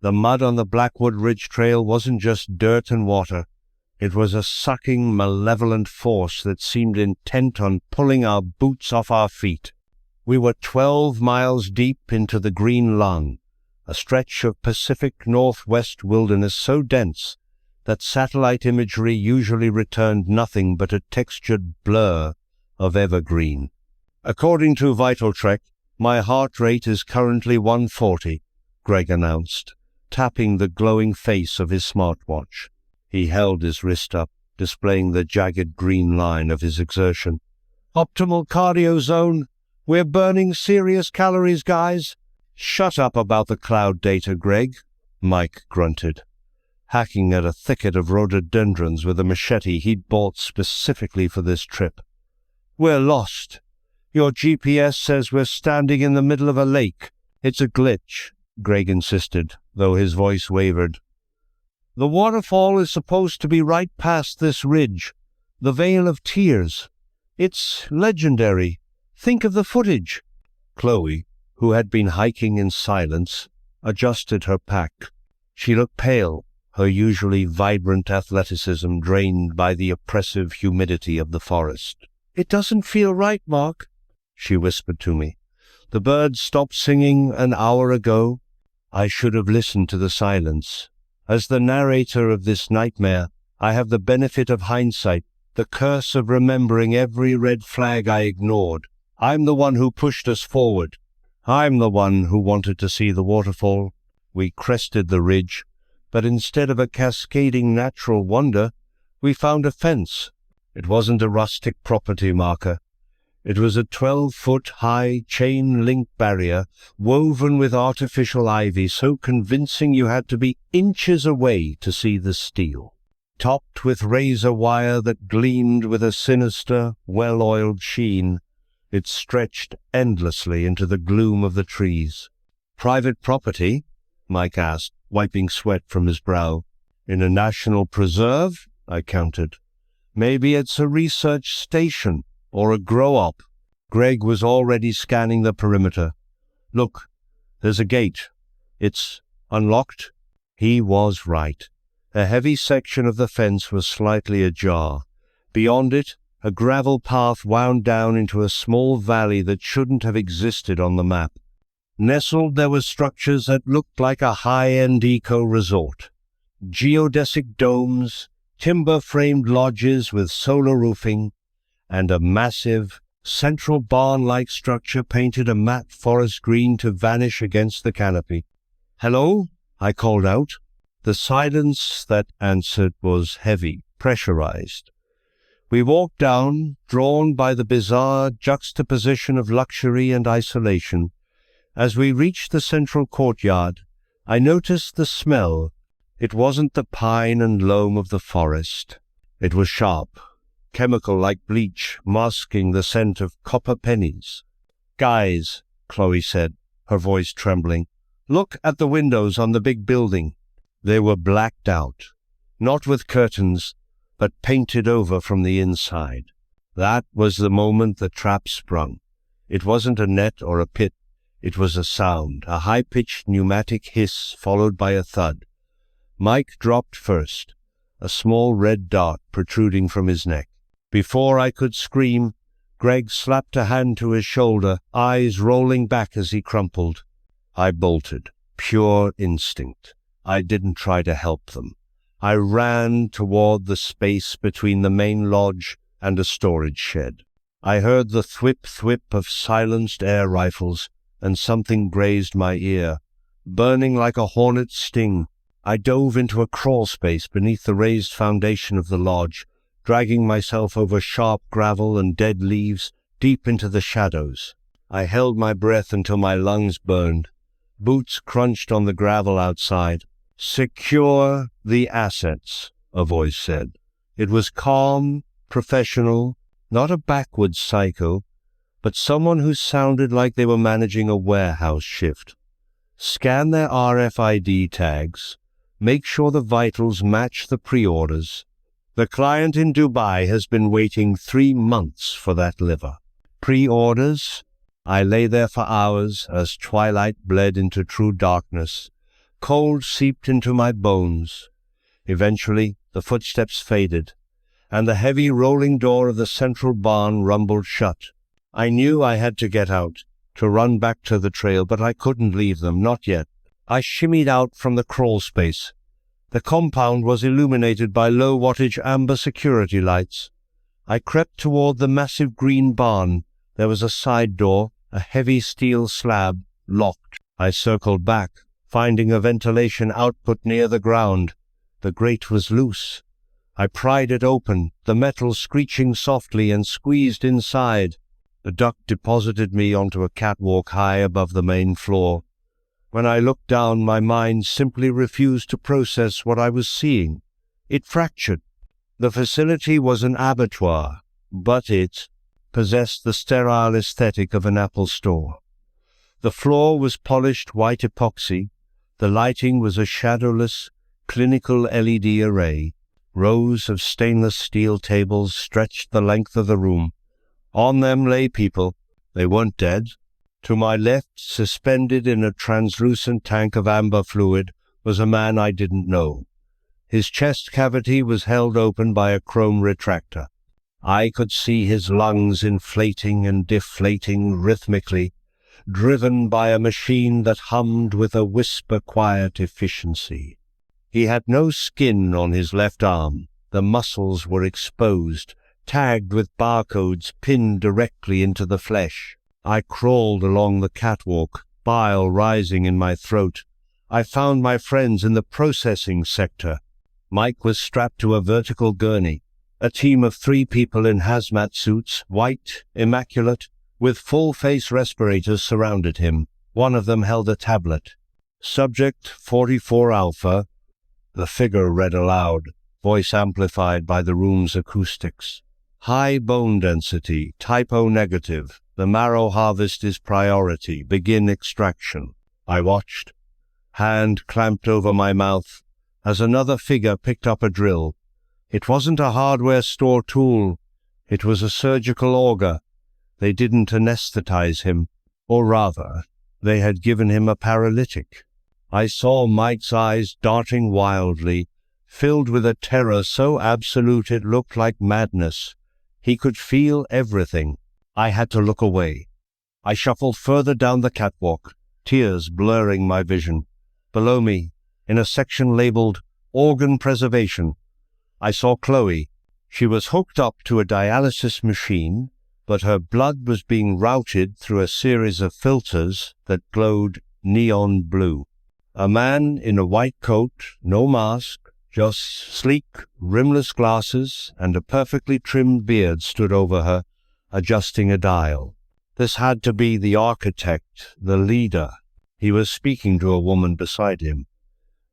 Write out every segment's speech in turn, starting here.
The mud on the Blackwood Ridge Trail wasn't just dirt and water. It was a sucking, malevolent force that seemed intent on pulling our boots off our feet. We were 12 miles deep into the Green Lung, a stretch of Pacific Northwest wilderness so dense that satellite imagery usually returned nothing but a textured blur of evergreen. According to VitalTrek, my heart rate is currently 140, Greg announced, tapping the glowing face of his smartwatch. He held his wrist up, displaying the jagged green line of his exertion. Optimal cardio zone. We're burning serious calories, guys. Shut up about the cloud data, Greg, Mike grunted, hacking at a thicket of rhododendrons with a machete he'd bought specifically for this trip. We're lost. Your GPS says we're standing in the middle of a lake. It's a glitch, Greg insisted, though his voice wavered. The waterfall is supposed to be right past this ridge, the Vale of Tears. It's legendary. Think of the footage. Chloe, who had been hiking in silence, adjusted her pack. She looked pale, her usually vibrant athleticism drained by the oppressive humidity of the forest. It doesn't feel right, Mark, she whispered to me. The birds stopped singing an hour ago. I should have listened to the silence. As the narrator of this nightmare, I have the benefit of hindsight, the curse of remembering every red flag I ignored. I'm the one who pushed us forward. I'm the one who wanted to see the waterfall. We crested the ridge, but instead of a cascading natural wonder, we found a fence. It wasn't a rustic property marker. It was a 12-foot-high chain-link barrier woven with artificial ivy so convincing you had to be inches away to see the steel. Topped with razor wire that gleamed with a sinister, well-oiled sheen, it stretched endlessly into the gloom of the trees. Private property? Mike asked, wiping sweat from his brow. In a national preserve? I countered. Maybe it's a research station. Or a grow-op. Greg was already scanning the perimeter. Look, there's a gate. It's unlocked. He was right. A heavy section of the fence was slightly ajar. Beyond it, a gravel path wound down into a small valley that shouldn't have existed on the map. Nestled there were structures that looked like a high-end eco-resort. Geodesic domes, timber-framed lodges with solar roofing, and a massive, central barn-like structure painted a matte forest green to vanish against the canopy. "Hello?" I called out. The silence that answered was heavy, pressurized. We walked down, drawn by the bizarre juxtaposition of luxury and isolation. As we reached the central courtyard, I noticed the smell. It wasn't the pine and loam of the forest. It was sharp, chemical like bleach, masking the scent of copper pennies. "Guys," Chloe said, her voice trembling, "look at the windows on the big building." They were blacked out, not with curtains, but painted over from the inside. That was the moment the trap sprung. It wasn't a net or a pit. It was a sound, a high-pitched pneumatic hiss followed by a thud. Mike dropped first, a small red dart protruding from his neck. Before I could scream, Greg slapped a hand to his shoulder, eyes rolling back as he crumpled. I bolted, pure instinct. I didn't try to help them. I ran toward the space between the main lodge and a storage shed. I heard the thwip-thwip of silenced air rifles, and something grazed my ear. Burning like a hornet's sting, I dove into a crawl space beneath the raised foundation of the lodge, dragging myself over sharp gravel and dead leaves deep into the shadows. I held my breath until my lungs burned. Boots crunched on the gravel outside. "Secure the assets," a voice said. It was calm, professional, not a backwoods psycho, but someone who sounded like they were managing a warehouse shift. "Scan their RFID tags. Make sure the vitals match the pre-orders. The client in Dubai has been waiting 3 months for that liver." Pre-orders? I lay there for hours as twilight bled into true darkness, Cold seeped into my bones. Eventually, the footsteps faded, and the heavy rolling door of the central barn rumbled shut. I knew I had to get out, to run back to the trail, but I couldn't leave them, not yet. I shimmied out from the crawl space. The compound was illuminated by low-wattage amber security lights. I crept toward the massive green barn. There was a side door, a heavy steel slab, locked. I circled back, finding a ventilation output near the ground. The grate was loose. I pried it open, the metal screeching softly, and squeezed inside. The duct deposited me onto a catwalk high above the main floor. When I looked down, my mind simply refused to process what I was seeing. It fractured. The facility was an abattoir, but it possessed the sterile aesthetic of an Apple store. The floor was polished white epoxy. The lighting was a shadowless, clinical LED array. Rows of stainless steel tables stretched the length of the room. On them lay people. They weren't dead. To my left, suspended in a translucent tank of amber fluid, was a man I didn't know. His chest cavity was held open by a chrome retractor. I could see his lungs inflating and deflating rhythmically, driven by a machine that hummed with a whisper-quiet efficiency. He had no skin on his left arm. The muscles were exposed, tagged with barcodes pinned directly into the flesh. I crawled along the catwalk, bile rising in my throat. I found my friends in the processing sector. Mike was strapped to a vertical gurney. A team of 3 people in hazmat suits, white, immaculate, with full-face respirators surrounded him. One of them held a tablet. Subject 44 Alpha. The figure read aloud, voice amplified by the room's acoustics. High bone density, type O negative. The marrow harvest is priority. Begin extraction. I watched, hand clamped over my mouth, as another figure picked up a drill. It wasn't a hardware store tool. It was a surgical auger. They didn't anesthetize him, or rather, they had given him a paralytic. I saw Mike's eyes darting wildly, filled with a terror so absolute it looked like madness. He could feel everything. I had to look away. I shuffled further down the catwalk, tears blurring my vision. Below me, in a section labeled Organ Preservation, I saw Chloe. She was hooked up to a dialysis machine, but her blood was being routed through a series of filters that glowed neon blue. A man in a white coat, no mask, just sleek, rimless glasses and a perfectly trimmed beard stood over her, adjusting a dial. This had to be the architect, the leader. He was speaking to a woman beside him.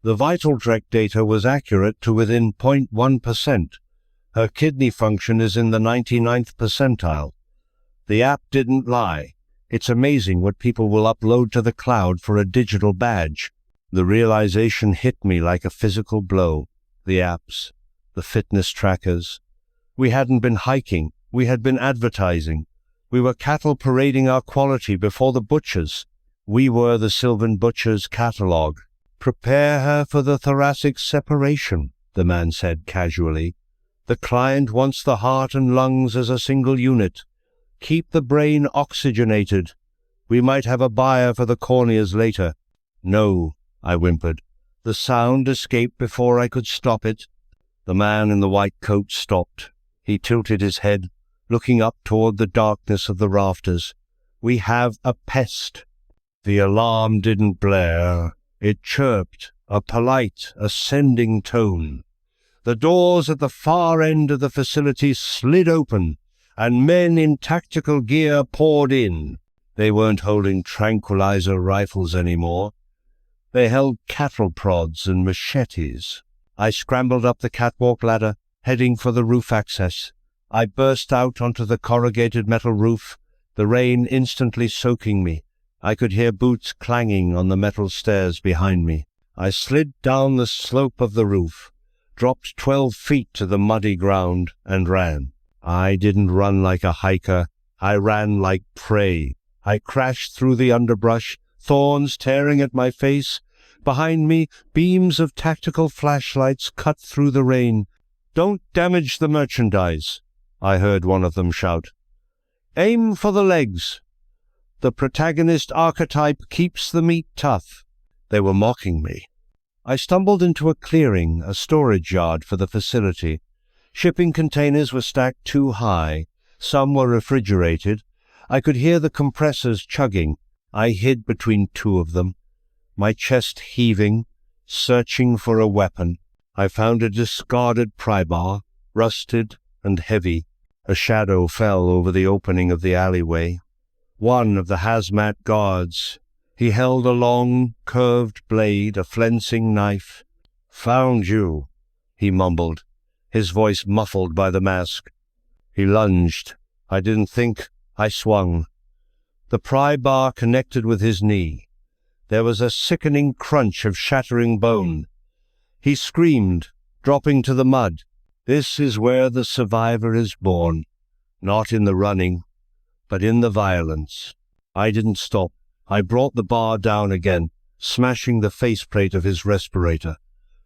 The vital trek data was accurate to within 0.1%. Her kidney function is in the 99th percentile. The app didn't lie. It's amazing what people will upload to the cloud for a digital badge. The realization hit me like a physical blow. The apps, the fitness trackers. We hadn't been hiking. We had been advertising. We were cattle parading our quality before the butchers. We were the Sylvan butcher's catalogue. Prepare her for the thoracic separation, the man said casually. The client wants the heart and lungs as a single unit. Keep the brain oxygenated. We might have a buyer for the corneas later. No, I whimpered. The sound escaped before I could stop it. The man in the white coat stopped. He tilted his head, looking up toward the darkness of the rafters. We have a pest. The alarm didn't blare. It chirped, a polite, ascending tone. The doors at the far end of the facility slid open, and men in tactical gear poured in. They weren't holding tranquilizer rifles anymore. They held cattle prods and machetes. I scrambled up the catwalk ladder, heading for the roof access. I burst out onto the corrugated metal roof, the rain instantly soaking me. I could hear boots clanging on the metal stairs behind me. I slid down the slope of the roof, dropped 12 feet to the muddy ground, and ran. I didn't run like a hiker. I ran like prey. I crashed through the underbrush, thorns tearing at my face, Behind me, beams of tactical flashlights cut through the rain. "Don't damage the merchandise," I heard one of them shout. "Aim for the legs. The protagonist archetype keeps the meat tough." They were mocking me. I stumbled into a clearing, a storage yard for the facility. Shipping containers were stacked too high. Some were refrigerated. I could hear the compressors chugging. I hid between two of them, my chest heaving, searching for a weapon. I found a discarded pry bar, rusted and heavy. A shadow fell over the opening of the alleyway. One of the hazmat guards. He held a long, curved blade, a flensing knife. "Found you," he mumbled, his voice muffled by the mask. He lunged. I didn't think. I swung. The pry bar connected with his knee. There was a sickening crunch of shattering bone. He screamed, dropping to the mud. This is where the survivor is born. Not in the running, but in the violence. I didn't stop. I brought the bar down again, smashing the faceplate of his respirator.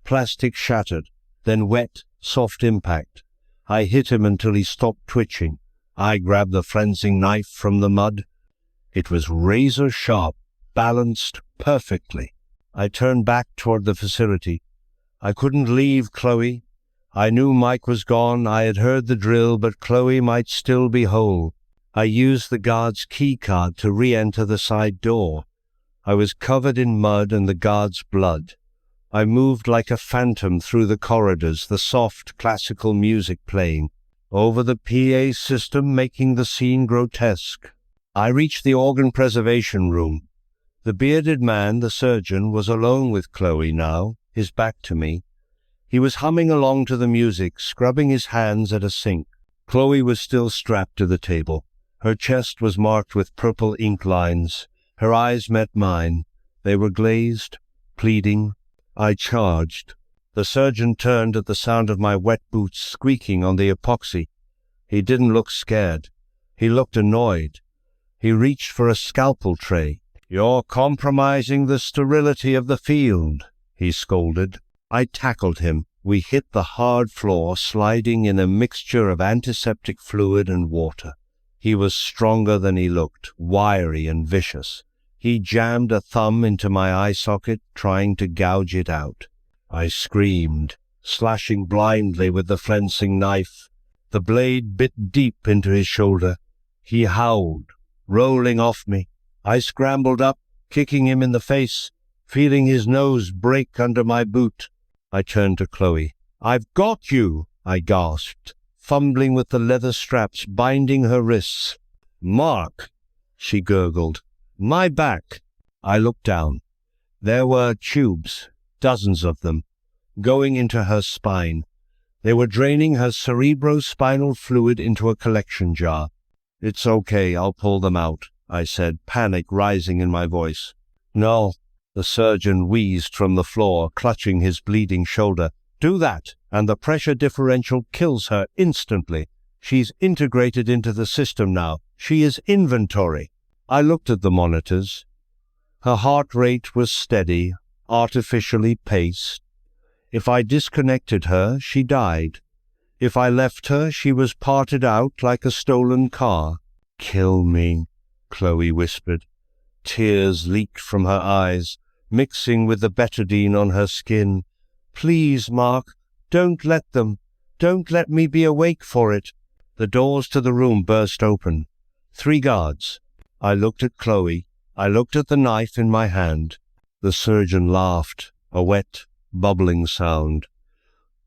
Plastic shattered, then wet, soft impact. I hit him until he stopped twitching. I grabbed the flensing knife from the mud. It was razor sharp, balanced perfectly. I turned back toward the facility. I couldn't leave Chloe. I knew Mike was gone. I had heard the drill, but Chloe might still be whole. I used the guard's key card to re-enter the side door. I was covered in mud and the guard's blood. I moved like a phantom through the corridors, the soft, classical music playing, over the PA system making the scene grotesque. I reached the organ preservation room. The bearded man, the surgeon, was alone with Chloe now, his back to me. He was humming along to the music, scrubbing his hands at a sink. Chloe was still strapped to the table. Her chest was marked with purple ink lines. Her eyes met mine. They were glazed, pleading. I charged. The surgeon turned at the sound of my wet boots squeaking on the epoxy. He didn't look scared. He looked annoyed. He reached for a scalpel tray. "You're compromising the sterility of the field," he scolded. I tackled him. We hit the hard floor, sliding in a mixture of antiseptic fluid and water. He was stronger than he looked, wiry and vicious. He jammed a thumb into my eye socket, trying to gouge it out. I screamed, slashing blindly with the flensing knife. The blade bit deep into his shoulder. He howled, rolling off me. I scrambled up, kicking him in the face, feeling his nose break under my boot. I turned to Chloe. "I've got you," I gasped, fumbling with the leather straps binding her wrists. "Mark," she gurgled. "My back." I looked down. There were tubes, dozens of them, going into her spine. They were draining her cerebrospinal fluid into a collection jar. "It's okay, I'll pull them out," I said, panic rising in my voice. "No." The surgeon wheezed from the floor, clutching his bleeding shoulder. "Do that, and the pressure differential kills her instantly. She's integrated into the system now. She is inventory." I looked at the monitors. Her heart rate was steady, artificially paced. If I disconnected her, she died. If I left her, she was parted out like a stolen car. "Kill me," Chloe whispered. Tears leaked from her eyes, mixing with the betadine on her skin. "Please, Mark, don't let them. Don't let me be awake for it." The doors to the room burst open. 3 guards. I looked at Chloe. I looked at the knife in my hand. The surgeon laughed, a wet, bubbling sound.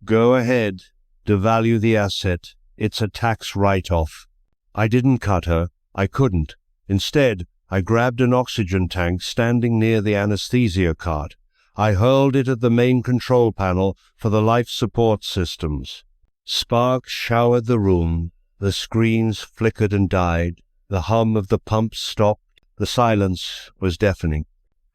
"Go ahead. Devalue the asset. It's a tax write-off." I didn't cut her. I couldn't. Instead, I grabbed an oxygen tank standing near the anesthesia cart. I hurled it at the main control panel for the life support systems. Sparks showered the room. The screens flickered and died. The hum of the pumps stopped. The silence was deafening.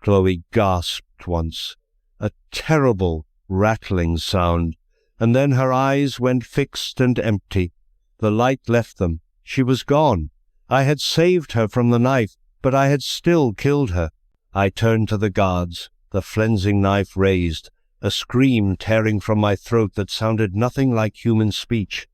Chloe gasped once. A terrible, rattling sound. And then her eyes went fixed and empty. The light left them. She was gone. I had saved her from the knife, but I had still killed her. I turned to the guards. the flensing knife raised, a scream tearing from my throat that sounded nothing like human speech.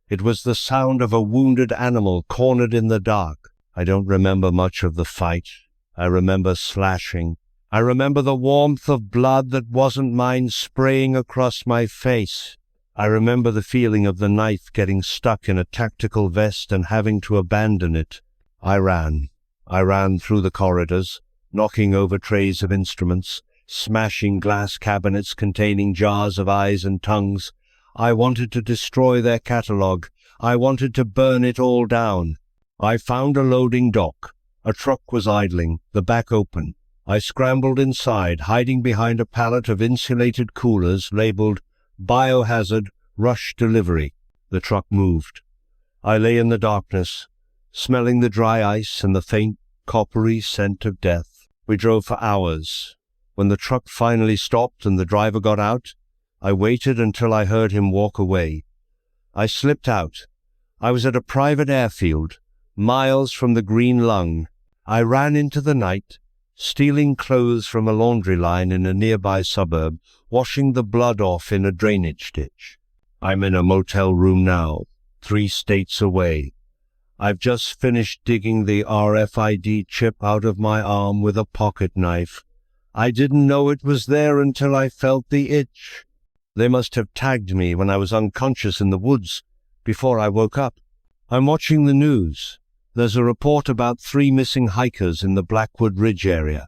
It was the sound of a wounded animal cornered in the dark. I don't remember much of the fight. I remember slashing. I remember the warmth of blood that wasn't mine spraying across my face. I remember the feeling of the knife getting stuck in a tactical vest and having to abandon it. I ran. I ran through the corridors, knocking over trays of instruments, smashing glass cabinets containing jars of eyes and tongues. I wanted to destroy their catalogue. I wanted to burn it all down. I found a loading dock. A truck was idling, the back open. I scrambled inside, hiding behind a pallet of insulated coolers labeled Biohazard Rush Delivery. The truck moved. I lay in the darkness, smelling the dry ice and the faint, coppery scent of death. We drove for hours. When the truck finally stopped and the driver got out, I waited until I heard him walk away. I slipped out. I was at a private airfield, miles from the Green Lung. I ran into the night, stealing clothes from a laundry line in a nearby suburb, washing the blood off in a drainage ditch. I'm in a motel room now, 3 states away. I've just finished digging the RFID chip out of my arm with a pocket knife. I didn't know it was there until I felt the itch. They must have tagged me when I was unconscious in the woods, before I woke up. I'm watching the news. There's a report about 3 missing hikers in the Blackwood Ridge area.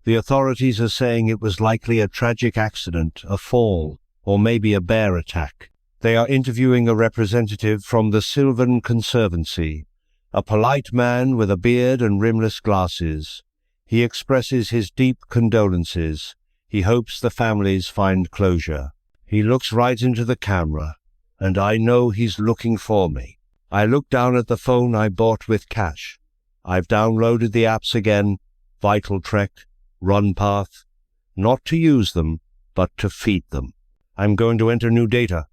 The authorities are saying it was likely a tragic accident, a fall, or maybe a bear attack. They are interviewing a representative from the Sylvan Conservancy, a polite man with a beard and rimless glasses. He expresses his deep condolences. He hopes the families find closure. He looks right into the camera, and I know he's looking for me. I look down at the phone I bought with cash. I've downloaded the apps again, Vital Trek, RunPath, not to use them, but to feed them. I'm going to enter new data.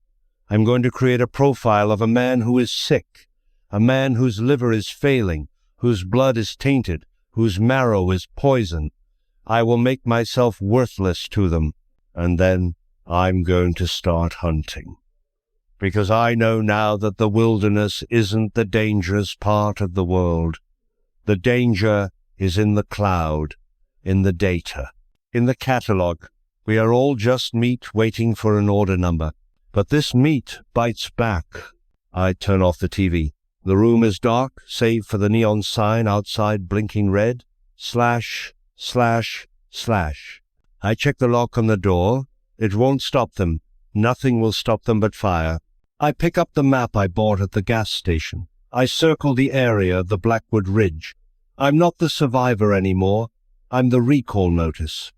I'm going to create a profile of a man who is sick, a man whose liver is failing, whose blood is tainted, whose marrow is poison. I will make myself worthless to them, and then I'm going to start hunting. Because I know now that the wilderness isn't the dangerous part of the world. The danger is in the cloud, in the data, in the catalogue. We are all just meat waiting for an order number. But this meat bites back. I turn off the TV. The room is dark, save for the neon sign outside blinking red. Slash, slash, slash. I check the lock on the door. It won't stop them. Nothing will stop them but fire. I pick up the map I bought at the gas station. I circle the area of the Blackwood Ridge. I'm not the survivor anymore. I'm the recall notice.